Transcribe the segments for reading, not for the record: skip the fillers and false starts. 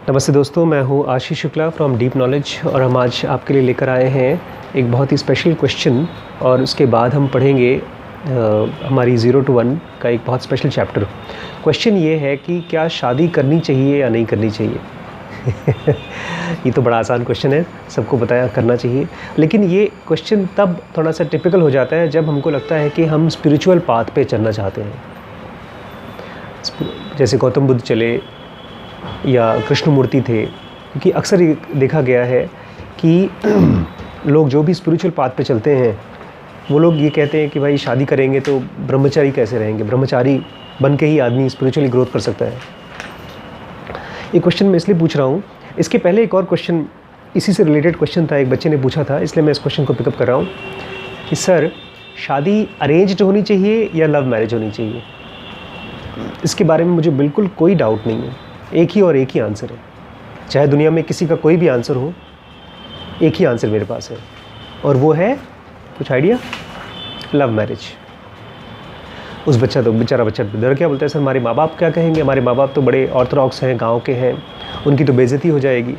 नमस्ते दोस्तों, मैं हूँ Ashish Shukla from deep knowledge और हम आज आपके लिए लेकर आए हैं एक बहुत ही स्पेशल क्वेश्चन और उसके बाद हम पढ़ेंगे हमारी 0 to 1 का एक बहुत स्पेशल चैप्टर। क्वेश्चन ये है कि क्या शादी करनी चाहिए या नहीं करनी चाहिए। ये तो बड़ा आसान क्वेश्चन है, सबको बताया करना चाहिए, लेकिन ये क्वेश्चन तब थोड़ा सा टिपिकल हो जाता है जब हमको लगता है कि हम स्पिरिचुअल पाथ पे चलना चाहते हैं। जैसे गौतम बुद्ध चले या कृष्णमूर्ति थे, क्योंकि अक्सर ये देखा गया है कि लोग जो भी स्पिरिचुअल पाथ पे चलते हैं वो लोग ये कहते हैं कि भाई शादी करेंगे तो ब्रह्मचारी कैसे रहेंगे, ब्रह्मचारी बन के ही आदमी स्पिरिचुअली ग्रोथ कर सकता है। ये क्वेश्चन मैं इसलिए पूछ रहा हूँ, इसके पहले एक और क्वेश्चन इसी से रिलेटेड क्वेश्चन था, एक बच्चे ने पूछा था, इसलिए मैं इस क्वेश्चन को पिकअप कर रहा हूँ कि सर शादी अरेंज्ड होनी चाहिए या लव मैरिज होनी चाहिए। इसके बारे में मुझे बिल्कुल कोई डाउट नहीं है, एक ही आंसर है। चाहे दुनिया में किसी का कोई भी आंसर हो, एक ही आंसर मेरे पास है और वो है, कुछ आइडिया, लव मैरिज। उस बेचारा बच्चा डर क्या बोलता है, सर हमारे माँ बाप क्या कहेंगे, हमारे माँ बाप तो बड़े ऑर्थोडॉक्स हैं, गांव के हैं, उनकी तो बेइज्जती हो जाएगी।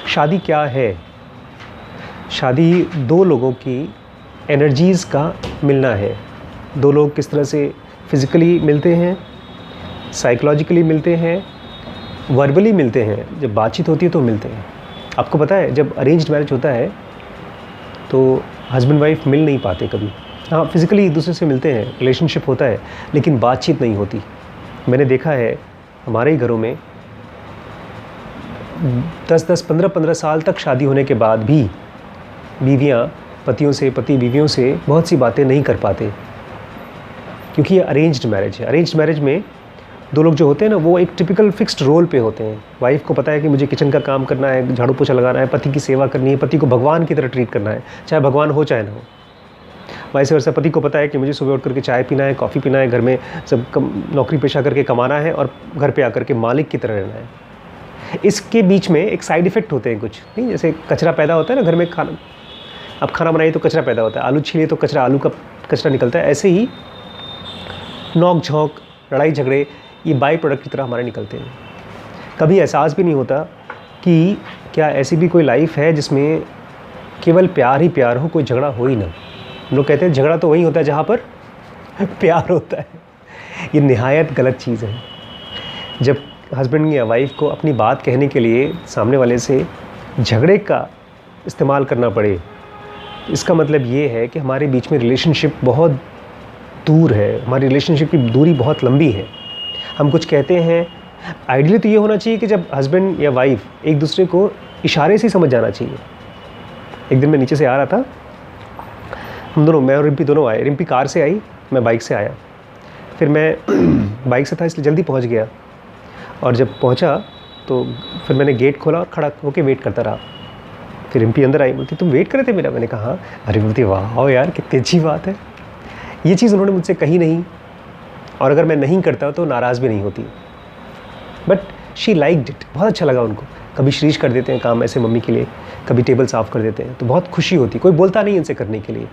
शादी क्या है? शादी दो लोगों की एनर्जीज़ का मिलना है। दो लोग किस तरह से फिज़िकली मिलते हैं, साइकोलॉजिकली मिलते हैं, वर्बली मिलते हैं, जब बातचीत होती है तो मिलते हैं। आपको पता है जब अरेंज्ड मैरिज होता है तो हस्बैंड वाइफ मिल नहीं पाते कभी। हाँ, फिज़िकली एक दूसरे से मिलते हैं, रिलेशनशिप होता है, लेकिन बातचीत नहीं होती। मैंने देखा है हमारे ही घरों में 10-10, 15-15 साल तक शादी होने के बाद भी बीवियाँ पतियों से, पति बीवियों से बहुत सी बातें नहीं कर पाते, क्योंकि ये अरेंज्ड मैरिज है। अरेंज्ड मैरिज में दो लोग जो होते हैं ना, वो एक टिपिकल फिक्स्ड रोल पे होते हैं। वाइफ को पता है कि मुझे किचन का काम करना है, झाड़ू पोछा लगाना है, पति की सेवा करनी है, पति को भगवान की तरह ट्रीट करना है, चाहे भगवान हो चाहे ना हो। वैसे वैसे पति को पता है कि मुझे सुबह उठ करके चाय पीना है, कॉफ़ी पीना है, घर में सब नौकरी पेशा करके कमाना है और घर पे आकर के मालिक की तरह रहना है। इसके बीच में एक साइड इफ़ेक्ट होते हैं कुछ, नहीं, जैसे कचरा पैदा होता है ना घर में, खाना बनाइए तो कचरा पैदा होता है, आलू छीलिए तो आलू का कचरा निकलता है। ऐसे ही नोक झोंक, लड़ाई झगड़े, ये बाई प्रोडक्ट की तरह हमारे निकलते हैं। कभी एहसास भी नहीं होता कि क्या ऐसी भी कोई लाइफ है जिसमें केवल प्यार ही प्यार हो, कोई झगड़ा हो ही ना। लोग कहते हैं झगड़ा तो वही होता है जहाँ पर प्यार होता है। ये निहायत गलत चीज़ है। जब हस्बैंड या वाइफ को अपनी बात कहने के लिए सामने वाले से झगड़े का इस्तेमाल करना पड़े, इसका मतलब ये है कि हमारे बीच में रिलेशनशिप बहुत दूर है, हमारी रिलेशनशिप की दूरी बहुत लंबी है। हम कुछ कहते हैं, आइडियली तो ये होना चाहिए कि जब हस्बैंड या वाइफ एक दूसरे को इशारे से समझ जाना चाहिए। एक दिन मैं नीचे से आ रहा था, हम दोनों, मैं और रिम्पी दोनों आए। रिम्पी कार से आई, मैं बाइक से आया। फिर मैं बाइक से था इसलिए जल्दी पहुंच गया, और जब पहुंचा तो फिर मैंने गेट खोला और खड़ा होकर वेट करता रहा। फिर रिम्पी अंदर आई, बोलती तुम वेट कर रहे थे मेरा? मैंने कहा अरे, बोलती वाह यार कितनी अच्छी बात है। ये चीज़ उन्होंने मुझसे कही नहीं, और अगर मैं नहीं करता तो नाराज़ भी नहीं होती, बट शी लाइक्ड इट, बहुत अच्छा लगा उनको। कभी श्रीश कर देते हैं काम ऐसे मम्मी के लिए, कभी टेबल साफ़ कर देते हैं, तो बहुत खुशी होती। कोई बोलता नहीं इनसे करने के लिए।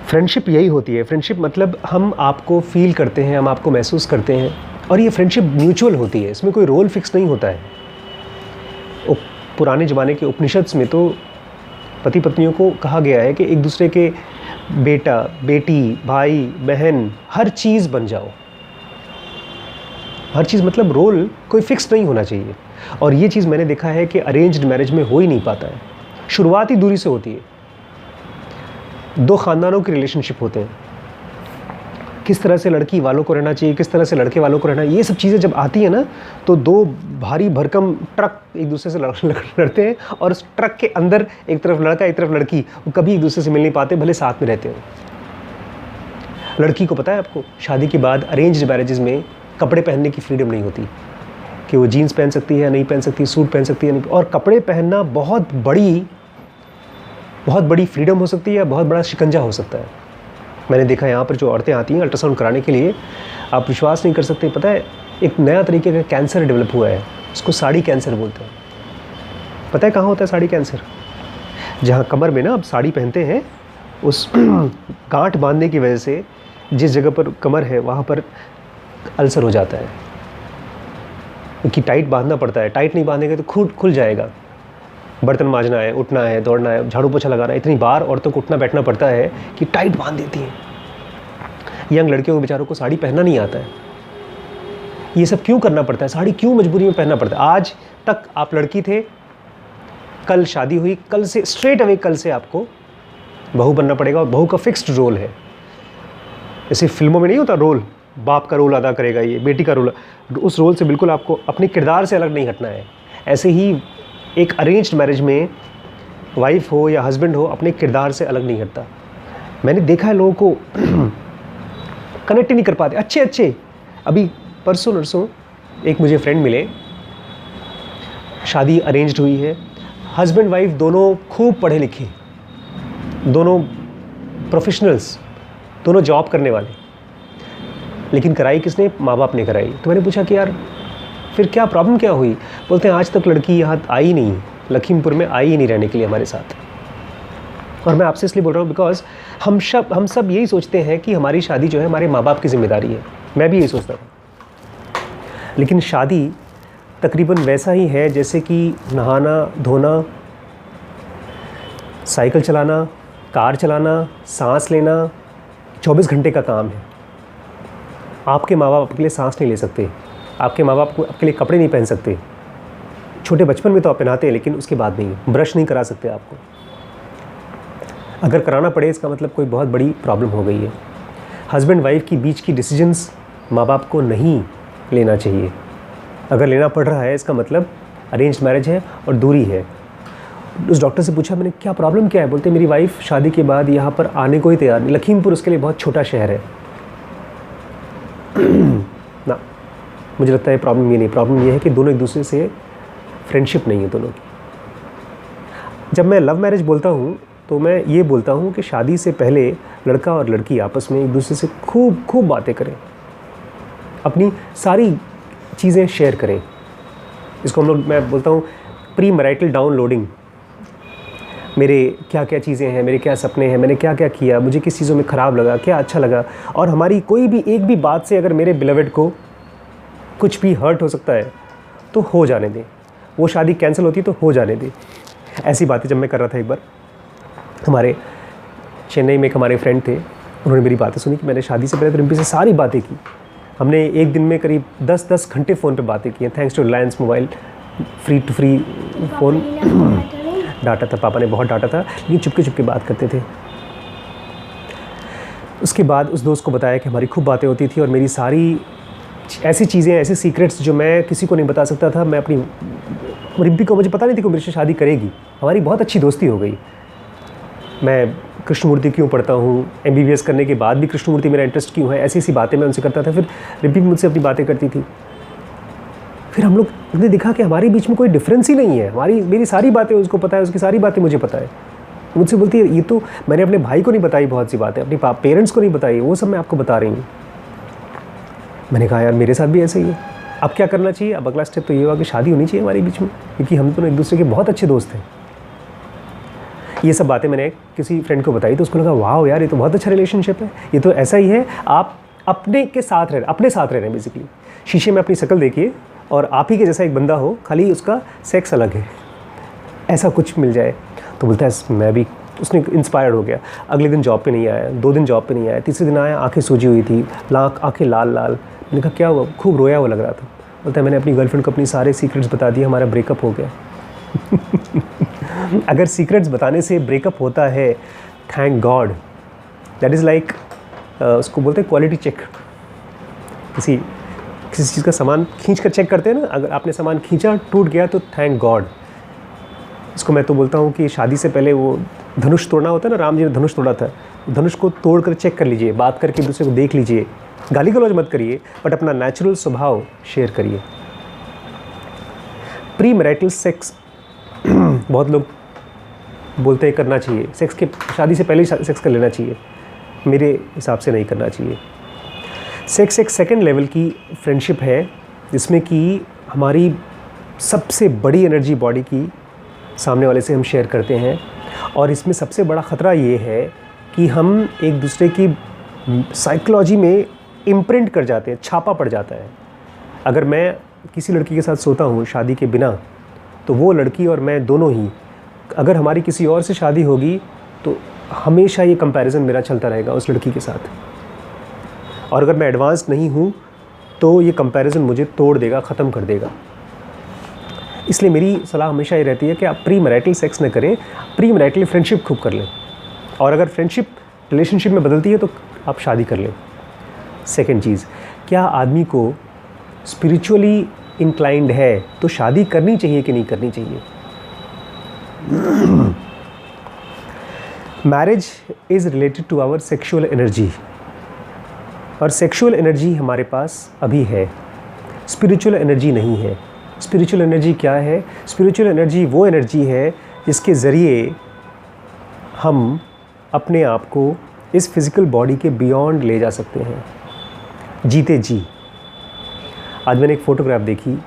फ्रेंडशिप यही होती है। फ्रेंडशिप मतलब हम आपको फील करते हैं, हम आपको महसूस करते हैं, और ये फ्रेंडशिप म्यूचुअल होती है, इसमें कोई रोल फिक्स नहीं होता है। पुराने ज़माने के उपनिषद में तो पति पत्नियों को कहा गया है कि एक दूसरे के बेटा बेटी, भाई बहन, हर चीज़ बन जाओ। हर चीज़ मतलब रोल कोई फिक्स नहीं होना चाहिए। और ये चीज़ मैंने देखा है कि अरेंज्ड मैरिज में हो ही नहीं पाता है। शुरुआत ही दूरी से होती है। दो ख़ानदानों की रिलेशनशिप होते हैं, किस तरह से लड़की वालों को रहना चाहिए, किस तरह से लड़के वालों को रहना, ये सब चीज़ें जब आती है ना, तो दो भारी भरकम ट्रक एक दूसरे से लड़ते हैं, और उस ट्रक के अंदर एक तरफ लड़का एक तरफ लड़की, वो कभी एक दूसरे से मिल नहीं पाते, भले साथ में रहते हो। लड़की को पता है आपको, शादी के बाद अरेंज्ड मैरिजेस में कपड़े पहनने की फ्रीडम नहीं होती, कि वो जीन्स पहन सकती है नहीं पहन सकती, सूट पहन सकती है नहीं, और कपड़े पहनना बहुत बड़ी फ्रीडम हो सकती है, बहुत बड़ा शिकंजा हो सकता है। मैंने देखा यहाँ पर जो औरतें आती हैं अल्ट्रासाउंड कराने के लिए, आप विश्वास नहीं कर सकते, पता है एक नया तरीके का कैंसर डेवलप हुआ है, उसको साड़ी कैंसर बोलते हैं। पता है कहाँ होता है साड़ी कैंसर? जहाँ कमर में ना अब साड़ी पहनते हैं, उस गांठ बांधने की वजह से जिस जगह पर कमर है वहाँ पर अल्सर हो जाता है। क्योंकि टाइट बांधना पड़ता है, टाइट नहीं बांधेंगे तो खुल जाएगा। बर्तन मांजना है, उठना है, दौड़ना है, झाड़ू पोछा लगाना है, इतनी बार औरतों को उठना बैठना पड़ता है कि टाइट बांध देती हैं। यंग लड़कियों को बेचारों को साड़ी पहनना नहीं आता है। ये सब क्यों करना पड़ता है? साड़ी क्यों मजबूरी में पहनना पड़ता है? आज तक आप लड़की थे, कल शादी हुई, कल से स्ट्रेट अवे कल से आपको बहू बनना पड़ेगा। और बहू का फिक्स्ड रोल है। जैसे फिल्मों में नहीं होता रोल, बाप का रोल अदा करेगा ये, बेटी का रोल, उस रोल से बिल्कुल आपको अपने किरदार से अलग नहीं हटना है। ऐसे ही एक अरेंज्ड मैरिज में वाइफ हो या हस्बैंड हो, अपने किरदार से अलग नहीं हटता। मैंने देखा है लोगों को कनेक्ट ही नहीं कर पाते। अच्छे अभी परसों नरसों एक मुझे फ्रेंड मिले, शादी अरेंज्ड हुई है, हस्बैंड वाइफ दोनों खूब पढ़े लिखे, दोनों प्रोफेशनल्स, दोनों जॉब करने वाले, लेकिन कराई किसने? माँ बाप ने कराई। तो मैंने पूछा कि यार फिर क्या प्रॉब्लम क्या हुई? बोलते हैं आज तक लड़की यहाँ आई नहीं, लखीमपुर में आई ही नहीं रहने के लिए हमारे साथ। और मैं आपसे इसलिए बोल रहा हूँ बिकॉज हम सब यही सोचते हैं कि हमारी शादी जो है हमारे माँ बाप की जिम्मेदारी है। मैं भी यही सोचता था, लेकिन शादी तकरीबन वैसा ही है जैसे कि नहाना धोना, साइकिल चलाना, कार चलाना, सांस लेना 24 घंटे का काम है। आपके माँ बाप आपके लिए सांस नहीं ले सकते, आपके माँ बाप को आपके लिए कपड़े नहीं पहन सकते। छोटे बचपन में तो आप पहनाते हैं, लेकिन उसके बाद नहीं। ब्रश नहीं करा सकते आपको। अगर कराना पड़े इसका मतलब कोई बहुत बड़ी प्रॉब्लम हो गई है। हस्बैंड वाइफ की बीच की डिसीजंस माँ बाप को नहीं लेना चाहिए। अगर लेना पड़ रहा है इसका मतलब अरेंज्ड मैरिज है और दूरी है। उस डॉक्टर से पूछा मैंने, क्या प्रॉब्लम क्या है? बोलते मेरी वाइफ शादी के बाद यहाँ पर आने को ही तैयार नहीं। लखीमपुर उसके लिए बहुत छोटा शहर है ना। मुझे लगता है प्रॉब्लम ये नहीं, प्रॉब्लम ये है कि दोनों एक दूसरे से फ्रेंडशिप नहीं है दोनों की। जब मैं लव मैरिज बोलता हूँ तो मैं ये बोलता हूँ कि शादी से पहले लड़का और लड़की आपस में एक दूसरे से खूब बातें करें, अपनी सारी चीज़ें शेयर करें। इसको मैं बोलता हूँ प्री मैरिटल डाउनलोडिंग। मेरे क्या क्या चीज़ें हैं, मेरे क्या सपने हैं, मैंने क्या क्या किया, मुझे किस चीज़ों में ख़राब लगा, क्या अच्छा लगा। और हमारी कोई भी एक भी बात से अगर मेरे बिलवेड को कुछ भी हर्ट हो सकता है तो हो जाने दें। वो शादी कैंसिल होती तो हो जाने दें। ऐसी बातें जब मैं कर रहा था, एक बार हमारे चेन्नई में एक हमारे फ्रेंड थे, उन्होंने मेरी बातें सुनी कि मैंने शादी से पहले तो रिम्पी से सारी बातें की। हमने एक दिन में करीब 10 घंटे फ़ोन पे बातें की हैं, thanks to Reliance mobile, free phone data था। पापा ने बहुत डाटा था, लेकिन चुपके बात करते थे। उसके बाद उस दोस्त को बताया कि हमारी खूब बातें होती थी और मेरी सारी ऐसी चीज़ें, ऐसे सीक्रेट्स जो मैं किसी को नहीं बता सकता था, मैं अपनी रिम्पी को, मुझे पता नहीं थी कि मेरे से शादी करेगी। हमारी बहुत अच्छी दोस्ती हो गई। मैं कृष्णमूर्ति क्यों पढ़ता हूँ, MBBS करने के बाद भी कृष्णमूर्ति मेरा इंटरेस्ट क्यों है, ऐसी बातें मैं उनसे करता था। फिर रिम्पी भी मुझसे अपनी बातें करती थी। फिर हम लोग ने देखा कि हमारे बीच में कोई डिफरेंस ही नहीं है। मेरी सारी बातें उसको पता है, उसकी सारी बातें मुझे पता है। मुझसे बोलती है ये तो मैंने अपने भाई को नहीं बताई, बहुत सी बातें अपने पेरेंट्स को नहीं बताई, वो सब मैं आपको बता रही हूँ। मैंने कहा यार मेरे साथ भी ऐसे ही है। अब क्या करना चाहिए? अब अगला स्टेप तो ये हुआ कि शादी होनी चाहिए हमारे बीच में, क्योंकि हम दोनों एक दूसरे के बहुत अच्छे दोस्त हैं। ये सब बातें मैंने किसी फ्रेंड को बताई तो उसको लगा वाह यार ये तो बहुत अच्छा रिलेशनशिप है, ये तो ऐसा ही है, आप अपने साथ रह रहे हैं बेसिकली। शीशे में अपनी शक्ल देखिए और आप ही के जैसा एक बंदा हो, खाली उसका सेक्स अलग है, ऐसा कुछ मिल जाए। तो बोलता है मैं भी, उसने इंस्पायर्ड हो गया। अगले दिन जॉब पे नहीं आया, 2 दिन जॉब पे नहीं आया, तीसरे दिन आया, आंखें सूजी हुई थी, आंखें लाल। मैंने कहा क्या हुआ? खूब रोया हुआ लग रहा था। बोलता है मैंने अपनी गर्लफ्रेंड को अपनी सारे सीक्रेट्स बता दिए, हमारा ब्रेकअप हो गया। अगर सीक्रेट्स बताने से ब्रेकअप होता है, thank God. That is like उसको बोलते हैं क्वालिटी चेक। किसी चीज़ का सामान खींच कर चेक करते हैं ना, अगर आपने सामान खींचा टूट गया तो थैंक गॉड। इसको मैं तो बोलता हूँ कि शादी से पहले वो धनुष तोड़ना होता है ना, राम जी ने धनुष तोड़ा था, धनुष को तोड़ कर चेक कर लीजिए, बात करके दूसरे को देख लीजिए, गाली गलौज मत करिए, बट अपना नेचुरल स्वभाव शेयर करिए। प्री मैरिटल सेक्स बहुत लोग बोलते हैं करना चाहिए, सेक्स के शादी से पहले ही सेक्स कर लेना चाहिए। मेरे हिसाब से नहीं करना चाहिए। सेक्स एक सेकंड लेवल की फ्रेंडशिप है जिसमें कि हमारी सबसे बड़ी एनर्जी बॉडी की सामने वाले से हम शेयर करते हैं। और इसमें सबसे बड़ा ख़तरा ये है कि हम एक दूसरे की साइकोलॉजी में इम्प्रिंट कर जाते हैं, छापा पड़ जाता है। अगर मैं किसी लड़की के साथ सोता हूँ शादी के बिना, तो वो लड़की और मैं दोनों ही, अगर हमारी किसी और से शादी होगी तो हमेशा ये कंपैरिजन मेरा चलता रहेगा उस लड़की के साथ, और अगर मैं एडवांस नहीं हूँ तो ये कंपैरिजन मुझे तोड़ देगा, ख़त्म कर देगा। इसलिए मेरी सलाह हमेशा ये रहती है कि आप प्री मैरिटल सेक्स न करें, प्री मैरिटल फ्रेंडशिप खूब कर लें, और अगर फ्रेंडशिप रिलेशनशिप में बदलती है तो आप शादी कर लें। सेकंड चीज़, क्या आदमी को स्पिरिचुअली इंक्लाइंड है तो शादी करनी चाहिए कि नहीं करनी चाहिए? Marriage is related to our sexual energy, और सेक्शुअल एनर्जी हमारे पास अभी है, स्पिरिचुअल एनर्जी नहीं है। स्पिरिचुअल एनर्जी क्या है? स्पिरिचुअल एनर्जी वो एनर्जी है जिसके ज़रिए हम अपने आप को इस फिज़िकल बॉडी के बियॉन्ड ले जा सकते हैं, जीते जी। आज मैंने एक फ़ोटोग्राफ देखी,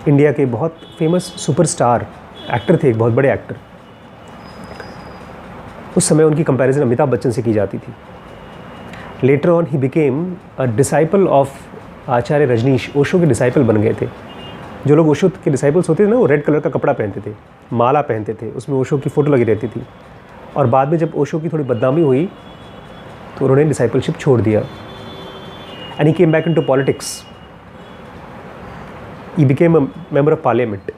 इंडिया के बहुत फेमस सुपरस्टार एक्टर थे, एक बहुत बड़े एक्टर। उस समय उनकी कंपैरिजन अमिताभ बच्चन से की जाती थी। Later on he became a disciple of Acharya Rajneesh, Osho के डिसाइपल बन गए थे। जो लोग ओशो के डिसाइपल्स होते थे ना, वो रेड कलर का कपड़ा पहनते थे, माला पहनते थे, उसमें ओशो की फ़ोटो लगी रहती थी। और बाद में जब ओशो की थोड़ी बदनामी हुई तो उन्होंने डिसाइपलशिप छोड़ दिया, and he came back into politics. He became a member of parliament.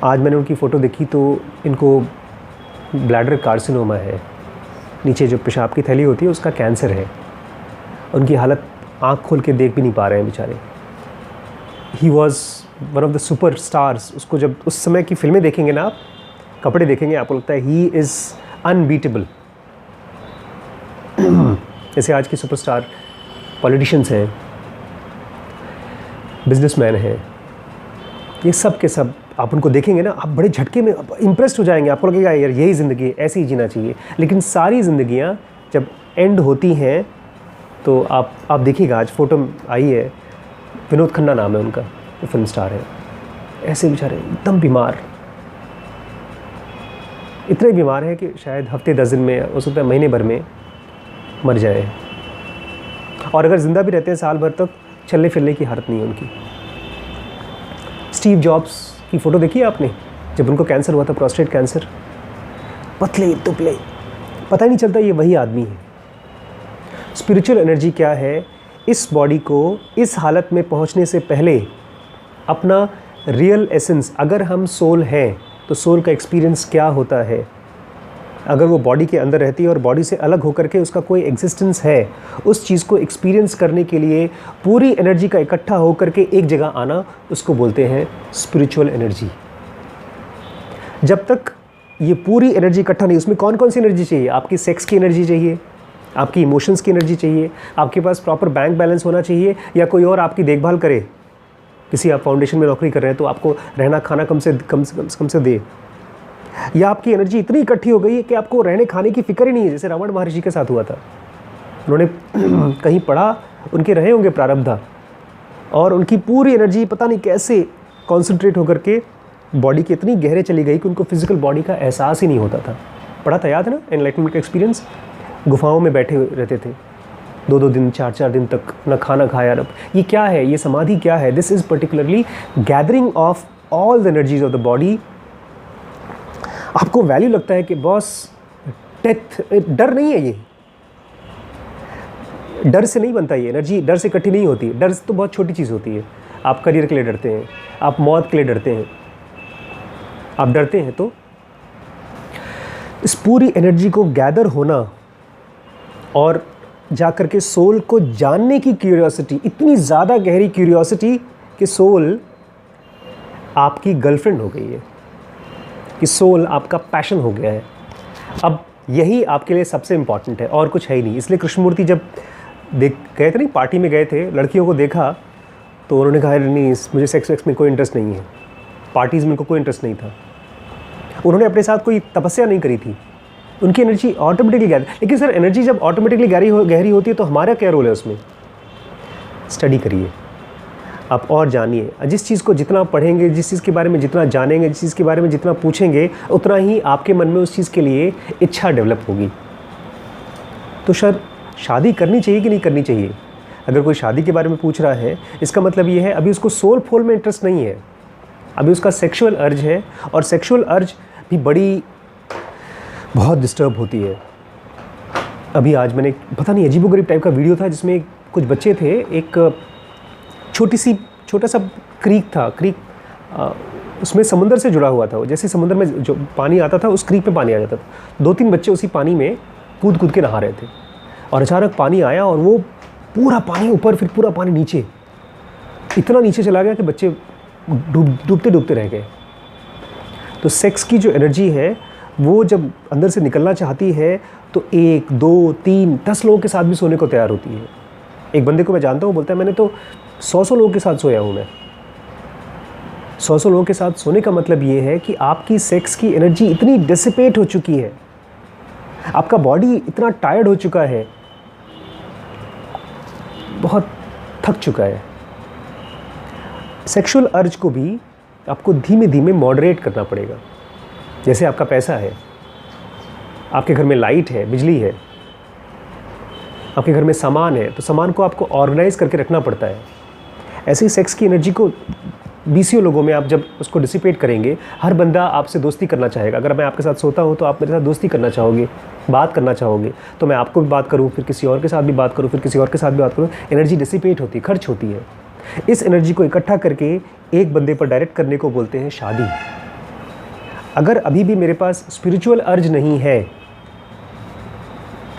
आज मैंने उनकी फ़ोटो देखी तो इनको ब्लैडर कार्सिनोमा है, नीचे जो पेशाब की थैली होती है उसका कैंसर है। उनकी हालत, आँख खोल के देख भी नहीं पा रहे हैं बेचारे। He was one of the super stars. उसको जब उस समय की फिल्में देखेंगे ना आप, कपड़े देखेंगे, आपको लगता है ही इज़ अनबीटेबल। जैसे आज के सुपरस्टार पॉलिटिशियंस हैं, बिजनेसमैन हैं, ये सब के सब आप उनको देखेंगे ना, आप बड़े झटके में इम्प्रेस्ड हो जाएंगे। आपको लगेगा यार यही ज़िंदगी है, ऐसे ही जीना चाहिए। लेकिन सारी ज़िंदगियाँ जब एंड होती हैं तो आप देखिएगा, आज फ़ोटो आई है, विनोद खन्ना नाम है उनका, वो फिल्म स्टार है, ऐसे बेचारे एकदम बीमार, इतने बीमार हैं कि शायद हफ्ते 10 दिन में, हो सकता है महीने भर में मर जाए। और अगर ज़िंदा भी रहते हैं साल भर तक, चलने फिरने की हालत नहीं है उनकी। स्टीव जॉब्स की फ़ोटो देखी है आपने, जब उनको कैंसर हुआ था, प्रोस्टेट कैंसर, पतले दुबले, पता ही नहीं चलता ये वही आदमी है। स्पिरिचुअल एनर्जी क्या है? इस बॉडी को इस हालत में पहुंचने से पहले अपना रियल एसेंस, अगर हम सोल हैं तो सोल का एक्सपीरियंस क्या होता है, अगर वो बॉडी के अंदर रहती है और बॉडी से अलग होकर के उसका कोई एग्जिस्टेंस है, उस चीज़ को एक्सपीरियंस करने के लिए पूरी एनर्जी का इकट्ठा होकर के एक जगह आना, उसको बोलते हैं स्पिरिचुअल एनर्जी। जब तक ये पूरी एनर्जी इकट्ठा नहीं, उसमें कौन कौन सी एनर्जी चाहिए? आपकी सेक्स की एनर्जी चाहिए, आपकी इमोशंस की एनर्जी चाहिए, आपके पास प्रॉपर बैंक बैलेंस होना चाहिए, या कोई और आपकी देखभाल करे। किसी आप फाउंडेशन में नौकरी कर रहे हैं तो आपको रहना खाना कम से दे, या आपकी एनर्जी इतनी इकट्ठी हो गई है कि आपको रहने खाने की फिक्र ही नहीं है, जैसे रावण महर्षि के साथ हुआ था। उन्होंने कहीं पढ़ा, उनके रहे होंगे प्रारब्धा, और उनकी पूरी एनर्जी पता नहीं कैसे कॉन्सेंट्रेट होकर के बॉडी के इतनी गहरे चली गई कि उनको फिजिकल बॉडी का एहसास ही नहीं होता था। पढ़ा था, याद है ना, एनलाइटमेंट का एक्सपीरियंस। गुफाओं में बैठे रहते थे 2-2 दिन 4-4 दिन तक, न खाना खाया। ये क्या है? ये समाधि क्या है? This is particularly gathering of all the energies of the body. आपको वैल्यू लगता है कि बॉस डेथ, डर नहीं है, ये डर से नहीं बनता, ये एनर्जी डर से इकट्ठी नहीं होती। डर तो बहुत छोटी चीज़ होती है। आप करियर के लिए डरते हैं, आप मौत के लिए डरते हैं, आप डरते हैं। तो इस पूरी एनर्जी को गैदर होना और जाकर के सोल को जानने की क्यूरियोसिटी, इतनी ज़्यादा गहरी क्यूरियोसिटी कि सोल आपकी गर्लफ्रेंड हो गई है, कि सोल आपका पैशन हो गया है। अब यही आपके लिए सबसे इम्पॉर्टेंट है, और कुछ है ही नहीं। इसलिए कृष्णमूर्ति जब गए थे, नहीं पार्टी में गए थे, लड़कियों को देखा तो उन्होंने कहा नहीं, मुझे सेक्स में कोई इंटरेस्ट नहीं है, पार्टीज़ में उनको कोई इंटरेस्ट नहीं था। उन्होंने अपने साथ कोई तपस्या नहीं करी थी, उनकी एनर्जी ऑटोमेटिकली गहरी। लेकिन सर एनर्जी जब ऑटोमेटिकली गहरी होती है तो हमारा क्या रोल है उसमें? स्टडी करिए, आप और जानिए। जिस चीज़ को जितना पढ़ेंगे, जिस चीज़ के बारे में जितना जानेंगे, जिस चीज़ के बारे में जितना पूछेंगे, उतना ही आपके मन में उस चीज़ के लिए इच्छा डेवलप होगी। तो सर शादी करनी चाहिए कि नहीं करनी चाहिए? अगर कोई शादी के बारे में पूछ रहा है, इसका मतलब ये है अभी उसको सोल फोल में इंटरेस्ट नहीं है, अभी उसका सेक्सुअल अर्ज है, और सेक्सुअल अर्ज भी बहुत डिस्टर्ब होती है। अभी आज मैंने पता नहीं अजीबोगरीब टाइप का वीडियो था जिसमें कुछ बच्चे थे, एक छोटा सा क्रीक था, उसमें समुंदर से जुड़ा हुआ था। जैसे समुंदर में जो पानी आता था उस क्रीक पे पानी आ जाता था। 2-3 बच्चे उसी पानी में कूद के नहा रहे थे, और अचानक पानी आया और वो पूरा पानी ऊपर, फिर पूरा पानी नीचे, इतना नीचे चला गया कि बच्चे डूबते रह गए। तो सेक्स की जो एनर्जी है वो जब अंदर से निकलना चाहती है तो 1, 2, 3, 10 लोगों के साथ भी सोने को तैयार होती है। एक बंदे को मैं जानता हूँ, बोलता है मैंने तो 100 लोगों के साथ सोया हूँ मैं। 100 लोगों के साथ सोने का मतलब ये है कि आपकी सेक्स की एनर्जी इतनी डिसिपेट हो चुकी है, आपका बॉडी इतना टायर्ड हो चुका है, बहुत थक चुका है। सेक्सुअल अर्ज को भी आपको धीमे धीमे मॉडरेट करना पड़ेगा। जैसे आपका पैसा है, आपके घर में लाइट है, बिजली है, आपके घर में सामान है, तो सामान को आपको ऑर्गेनाइज करके रखना पड़ता है। ऐसे ही सेक्स की एनर्जी को 20 लोगों में आप जब उसको डिसिपेट करेंगे, हर बंदा आपसे दोस्ती करना चाहेगा। अगर मैं आपके साथ सोता हूँ तो आप मेरे साथ दोस्ती करना चाहोगे, बात करना चाहोगे, तो मैं आपको भी बात करूँ, फिर किसी और के साथ भी बात करूँ, फिर किसी और के साथ भी बात करूँ। एनर्जी डिसिपेट होती है, खर्च होती है। इस एनर्जी को इकट्ठा करके एक बंदे पर डायरेक्ट करने को बोलते हैं शादी। अगर अभी भी मेरे पास स्पिरिचुअल अर्ज नहीं है,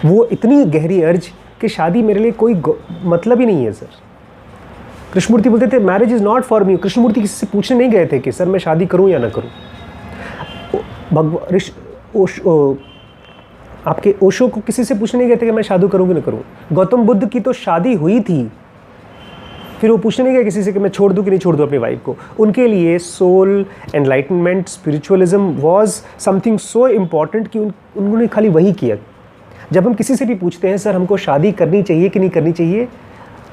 वो इतनी गहरी अर्ज कि शादी मेरे लिए कोई मतलब ही नहीं है सर। कृष्णमूर्ति बोलते थे marriage is not for me. Krishnamurti किसी से पूछने नहीं गए थे कि सर मैं शादी करूं या ना करूं। आपके ओशो को किसी से पूछने नहीं गए थे कि मैं शादी करूं कि ना करूं। गौतम बुद्ध की तो शादी हुई थी, फिर वो पूछने नहीं गए किसी से कि मैं छोड़ दूं कि नहीं छोड़ दूं अपनी वाइफ को। उनके लिए soul, enlightenment, spiritualism was something so important कि उन्होंने खाली वही किया। जब हम किसी से भी पूछते हैं सर हमको शादी करनी चाहिए कि नहीं करनी चाहिए,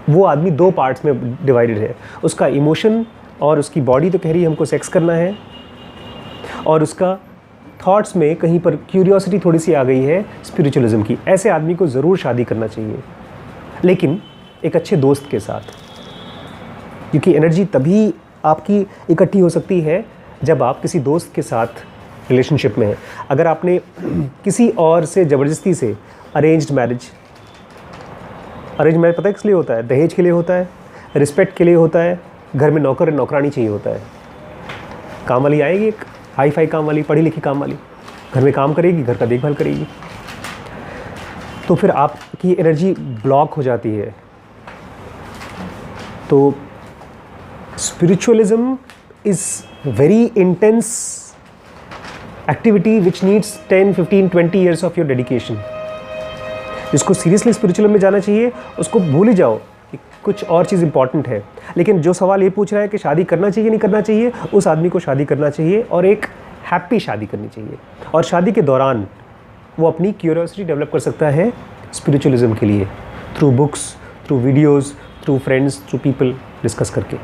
वो आदमी 2 पार्ट्स में डिवाइडेड है। उसका इमोशन और उसकी बॉडी तो कह रही है हमको सेक्स करना है, और उसका थॉट्स में कहीं पर क्यूरियोसिटी थोड़ी सी आ गई है स्पिरिचुअलिज्म की। ऐसे आदमी को ज़रूर शादी करना चाहिए, लेकिन एक अच्छे दोस्त के साथ, क्योंकि एनर्जी तभी आपकी इकट्ठी हो सकती है जब आप किसी दोस्त के साथ रिलेशनशिप में हैं। अगर आपने किसी और से ज़बरदस्ती से अरेंज्ड मैरिज पता है किस लिए होता है? दहेज के लिए होता है, रिस्पेक्ट के लिए होता है, घर में नौकर नौकरानी चाहिए होता है। काम वाली आएगी, एक हाई फाई काम वाली, पढ़ी लिखी काम वाली, घर में काम करेगी, घर का देखभाल करेगी, तो फिर आपकी एनर्जी ब्लॉक हो जाती है। तो spiritualism is very intense activity which needs 10, 15, 20 years of your dedication. जिसको सीरियसली स्पिरिचुअल में जाना चाहिए उसको भूल ही जाओ कि कुछ और चीज़ इंपॉर्टेंट है। लेकिन जो सवाल ये पूछ रहा है कि शादी करना चाहिए नहीं करना चाहिए, उस आदमी को शादी करना चाहिए, और एक हैप्पी शादी करनी चाहिए। और शादी के दौरान वो अपनी क्यूरियोसिटी डेवलप कर सकता है स्पिरिचुअलिज्म के लिए, through books, through videos, through friends, through people discuss करके।